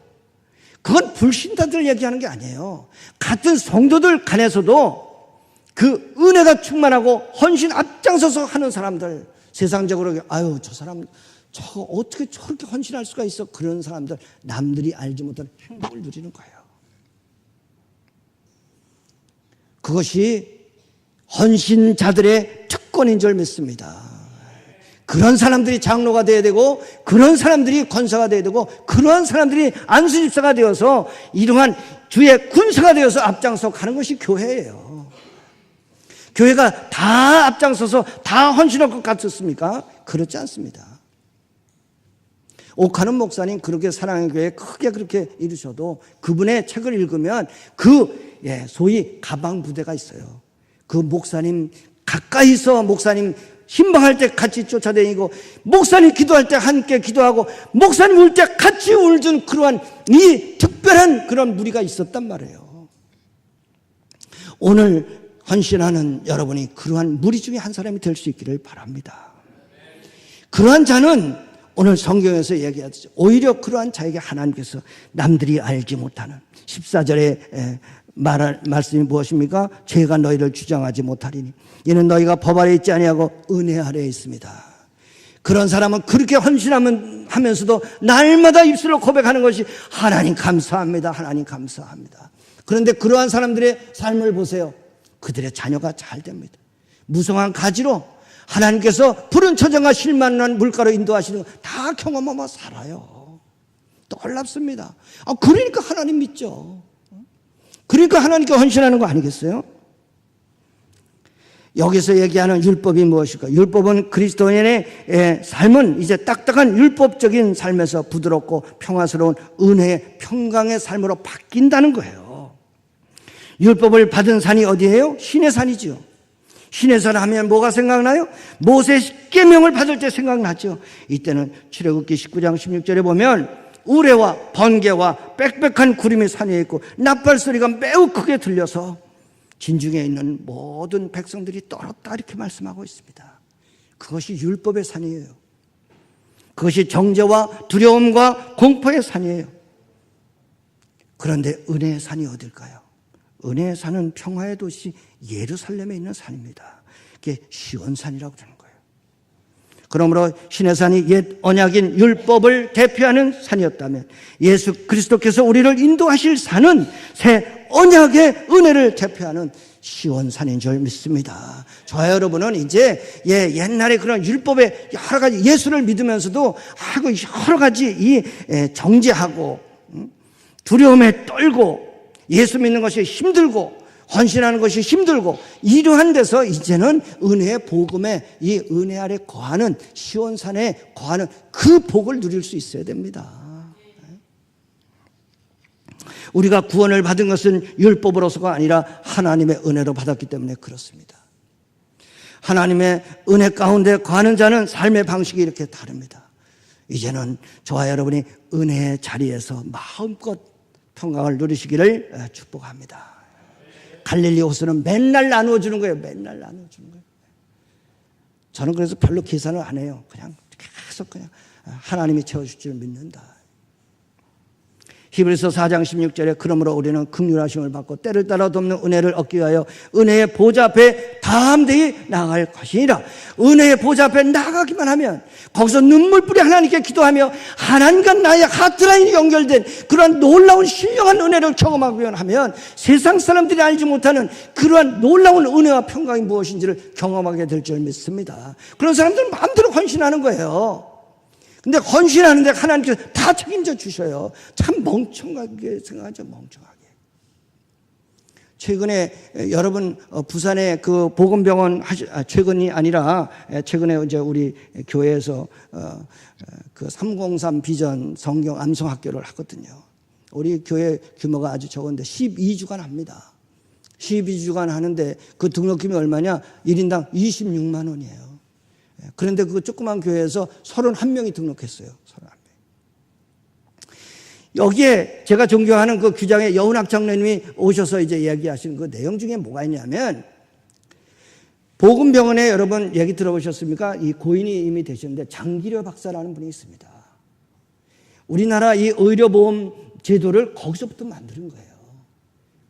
그건 불신자들 얘기하는 게 아니에요. 같은 성도들 간에서도 그 은혜가 충만하고 헌신 앞장서서 하는 사람들, 세상적으로 아유 저 사람 저거 어떻게 저렇게 헌신할 수가 있어, 그런 사람들, 남들이 알지 못하는 행복을 누리는 거예요. 그것이 헌신자들의 특권인 줄 믿습니다. 그런 사람들이 장로가 되어야 되고, 그런 사람들이 권사가 되어야 되고, 그런 사람들이 안수집사가 되어서 이러한 주의 군사가 되어서 앞장서 가는 것이 교회예요. 교회가 다 앞장서서 다 헌신할 것 같았습니까? 그렇지 않습니다. 옥하는 목사님 그렇게 사랑의 교회 크게 그렇게 이루셔도 그분의 책을 읽으면 소위 가방 부대가 있어요. 그 목사님 가까이서 목사님 신방할 때 같이 쫓아다니고, 목사님 기도할 때 함께 기도하고, 목사님 울 때 같이 울던 그러한 이 특별한 그런 무리가 있었단 말이에요. 오늘 헌신하는 여러분이 그러한 무리 중에 한 사람이 될 수 있기를 바랍니다. 그러한 자는 오늘 성경에서 얘기하듯이 오히려 그러한 자에게 하나님께서 남들이 알지 못하는 14절에 말할 말씀이 무엇입니까? 죄가 너희를 주장하지 못하리니 이는 너희가 법 아래 있지 아니하고 은혜 아래에 있습니다. 그런 사람은 그렇게 헌신하면서도 날마다 입술로 고백하는 것이 하나님 감사합니다. 하나님 감사합니다. 그런데 그러한 사람들의 삶을 보세요. 그들의 자녀가 잘 됩니다. 무성한 가지로 하나님께서 푸른 초장과 실만한 물가로 인도하시는 거 다 경험하며 살아요. 놀랍습니다. 그러니까 하나님 믿죠. 그러니까 하나님께 헌신하는 거 아니겠어요? 여기서 얘기하는 율법이 무엇일까? 율법은 그리스도인의 삶은 이제 딱딱한 율법적인 삶에서 부드럽고 평화스러운 은혜의 평강의 삶으로 바뀐다는 거예요. 율법을 받은 산이 어디예요? 신의 산이죠. 신의 산 하면 뭐가 생각나요? 모세 십계명을 받을 때 생각나죠. 이때는 출애굽기 19장 16절에 보면 우레와 번개와 빽빽한 구름이 산 위에 있고 나팔 소리가 매우 크게 들려서 진중에 있는 모든 백성들이 떨었다 이렇게 말씀하고 있습니다. 그것이 율법의 산이에요. 그것이 정죄와 두려움과 공포의 산이에요. 그런데 은혜의 산이 어딜까요? 은혜의 산은 평화의 도시 예루살렘에 있는 산입니다. 그게 시온산이라고 그러는 거예요. 그러므로 신의 산이 옛 언약인 율법을 대표하는 산이었다면 예수 그리스도께서 우리를 인도하실 산은 새 언약의 은혜를 대표하는 시온산인 줄 믿습니다. 저와 여러분은 이제 옛날에 그런 율법의 여러 가지 예수를 믿으면서도 여러 가지 이 정죄하고 두려움에 떨고 예수 믿는 것이 힘들고 헌신하는 것이 힘들고 이러한 데서 이제는 은혜의 복음에 이 은혜 아래 거하는 시온산에 거하는 그 복을 누릴 수 있어야 됩니다. 우리가 구원을 받은 것은 율법으로서가 아니라 하나님의 은혜로 받았기 때문에 그렇습니다. 하나님의 은혜 가운데 거하는 자는 삶의 방식이 이렇게 다릅니다. 이제는 저와 여러분이 은혜의 자리에서 마음껏 평강을 누리시기를 축복합니다. 갈릴리 호수는 맨날 나누어주는 거예요. 맨날 나누어주는 거예요. 저는 그래서 별로 계산을 안 해요. 그냥 계속 그냥 하나님이 채워줄 줄 믿는다. 히브리서 4장 16절에 그러므로 우리는 긍휼하심을 받고 때를 따라 돕는 은혜를 얻기 위하여 은혜의 보좌 앞에 담대히 나아갈 것이니라. 은혜의 보좌 앞에 나가기만 하면 거기서 눈물뿌리 하나님께 기도하며 하나님과 나의 하트라인이 연결된 그러한 놀라운 신령한 은혜를 경험하기만 하면 세상 사람들이 알지 못하는 그러한 놀라운 은혜와 평강이 무엇인지를 경험하게 될 줄 믿습니다. 그런 사람들은 마음대로 헌신하는 거예요. 근데 헌신하는데 하나님께서 다 책임져 주셔요. 참 멍청하게 생각하죠. 멍청하게. 최근에 여러분 부산의 그 복음병원 최근이 아니라 최근에 이제 우리 교회에서 그 303 비전 성경 암송 학교를 하거든요. 우리 교회 규모가 아주 적은데 12주간 합니다. 12주간 하는데 그 등록금이 얼마냐? 1인당 26만 원이에요. 그런데 그 조그만 교회에서 31명이 등록했어요. 31명. 여기에 제가 존경하는 그 규장의 여운학 장로님이 오셔서 이제 이야기하시는 그 내용 중에 뭐가 있냐면 복음병원에 여러분 얘기 들어보셨습니까? 이 고인이 이미 되셨는데 장기려 박사라는 분이 있습니다. 우리나라 이 의료보험 제도를 거기서부터 만드는 거예요.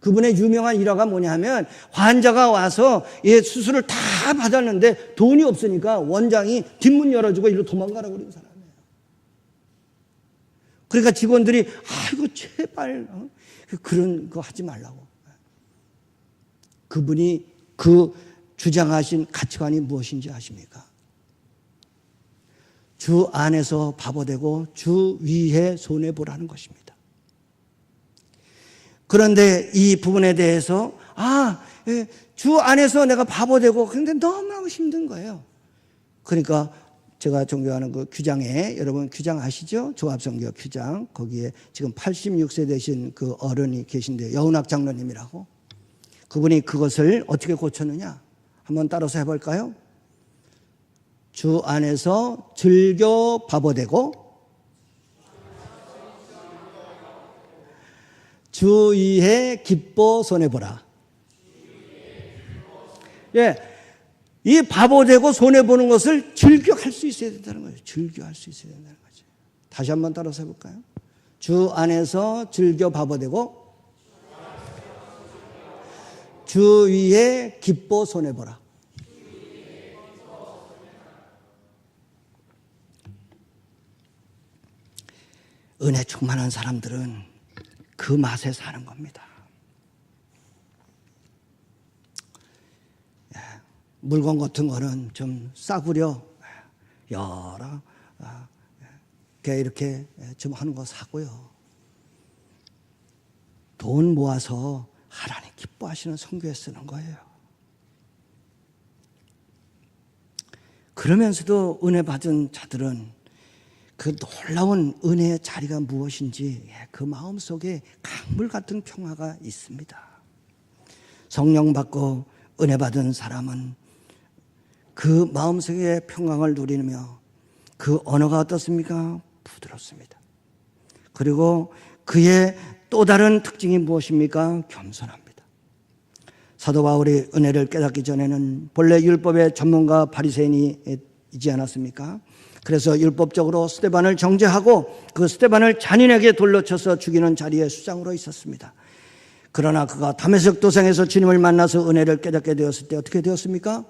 그분의 유명한 일화가 뭐냐면 환자가 와서 수술을 다 받았는데 돈이 없으니까 원장이 뒷문 열어주고 이리로 도망가라고 그러는 사람이에요. 그러니까 직원들이 아이고 제발 그런 거 하지 말라고. 그분이 그 주장하신 가치관이 무엇인지 아십니까? 주 안에서 바보되고 주 위에 손해보라는 것입니다. 그런데 이 부분에 대해서 주 안에서 내가 바보되고 그런데 너무너무 힘든 거예요. 그러니까 제가 존경하는 그 규장에 여러분 규장 아시죠? 조합선교 규장 거기에 지금 86세 되신 그 어른이 계신데 여운학 장로님이라고 그분이 그것을 어떻게 고쳤느냐 한번 따라서 해볼까요? 주 안에서 즐겨 바보되고 주 위에 기뻐 손해보라. 이 바보되고 손해보는 것을 즐겨 할 수 있어야 된다는 거예요. 즐겨 할 수 있어야 된다는 거죠. 다시 한번 따라서 해볼까요? 주 안에서 즐겨 바보되고 주위에 기뻐 손해보라. 은혜 충만한 사람들은 그 맛에 사는 겁니다. 물건 같은 거는 좀 싸구려 여러 개 이렇게 좀 하는 거 사고요. 돈 모아서 하나님 기뻐하시는 선교에 쓰는 거예요. 그러면서도 은혜 받은 자들은 그 놀라운 은혜의 자리가 무엇인지 그 마음속에 강물 같은 평화가 있습니다. 성령 받고 은혜 받은 사람은 그 마음속의 평강을 누리며 그 언어가 어떻습니까? 부드럽습니다. 그리고 그의 또 다른 특징이 무엇입니까? 겸손합니다. 사도 바울이 은혜를 깨닫기 전에는 본래 율법의 전문가 바리새인이지 않았습니까? 그래서 율법적으로 스데반을 정죄하고 그 스데반을 잔인하게 돌로 쳐서 죽이는 자리에 수장으로 있었습니다. 그러나 그가 다메섹 도상에서 주님을 만나서 은혜를 깨닫게 되었을 때 어떻게 되었습니까?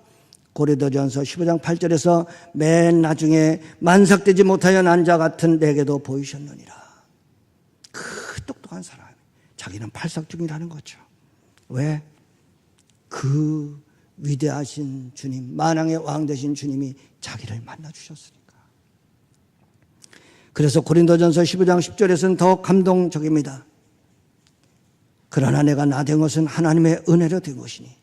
고린도전서 15장 8절에서 맨 나중에 만삭되지 못하여 난 자 같은 내게도 보이셨느니라. 그 똑똑한 사람, 자기는 팔삭중이라는 거죠. 왜? 그 위대하신 주님, 만왕의 왕 되신 주님이 자기를 만나주셨으니까. 그래서 고린도전서 15장 10절에서는 더 감동적입니다. 그러나 내가 나 된 것은 하나님의 은혜로 된 것이니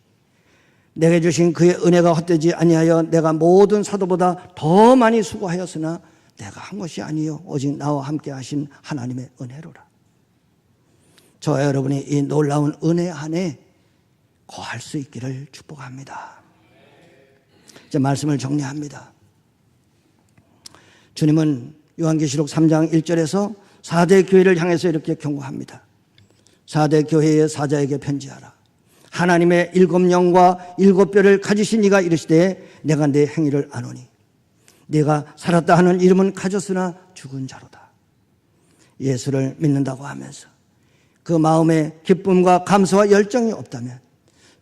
내게 주신 그의 은혜가 헛되지 아니하여 내가 모든 사도보다 더 많이 수고하였으나 내가 한 것이 아니요 오직 나와 함께 하신 하나님의 은혜로라. 저와 여러분이 이 놀라운 은혜 안에 거할 수 있기를 축복합니다. 이제 말씀을 정리합니다. 주님은 요한계시록 3장 1절에서 4대 교회를 향해서 이렇게 경고합니다. 4대 교회의 사자에게 편지하라. 하나님의 7영과 7뼈를 가지신 이가 이르시되 내가 내 행위를 아노니 네가 살았다 하는 이름은 가졌으나 죽은 자로다. 예수를 믿는다고 하면서 그 마음에 기쁨과 감사와 열정이 없다면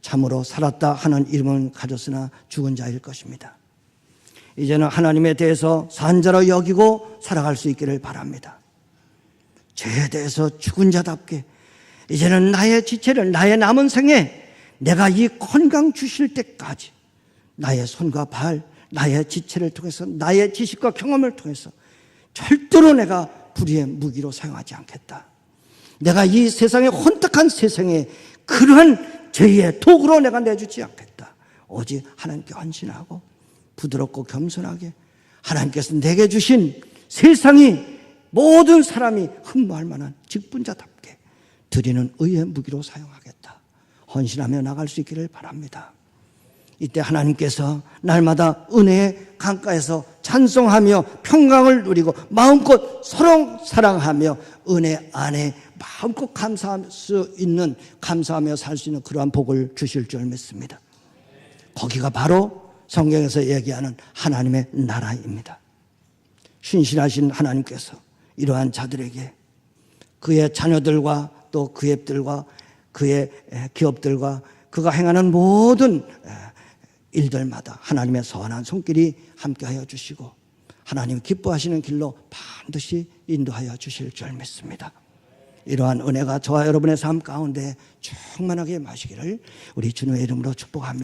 참으로 살았다 하는 이름은 가졌으나 죽은 자일 것입니다. 이제는 하나님에 대해서 산자로 여기고 살아갈 수 있기를 바랍니다. 죄에 대해서 죽은 자답게 이제는 나의 지체를 나의 남은 생에 내가 이 건강 주실 때까지 나의 손과 발, 나의 지체를 통해서 나의 지식과 경험을 통해서 절대로 내가 불의의 무기로 사용하지 않겠다. 내가 이 세상의 혼탁한 세상에 그러한 죄의 도구로 내가 내주지 않겠다. 오직 하나님께 헌신하고 부드럽고 겸손하게 하나님께서 내게 주신 세상이 모든 사람이 흠모할 만한 직분자답게 드리는 의의 무기로 사용하겠다. 헌신하며 나갈 수 있기를 바랍니다. 이때 하나님께서 날마다 은혜의 강가에서 찬송하며 평강을 누리고 마음껏 서로 사랑하며 은혜 안에 마음껏 감사할 수 있는, 감사하며 살 수 있는 그러한 복을 주실 줄 믿습니다. 거기가 바로 성경에서 얘기하는 하나님의 나라입니다. 신실하신 하나님께서 이러한 자들에게 그의 자녀들과 또 그의 앱들과 그의 기업들과 그가 행하는 모든 일들마다 하나님의 선한 손길이 함께하여 주시고 하나님 기뻐하시는 길로 반드시 인도하여 주실 줄 믿습니다. 이러한 은혜가 저와 여러분의 삶 가운데 충만하게 마시기를 우리 주님의 이름으로 축복합니다.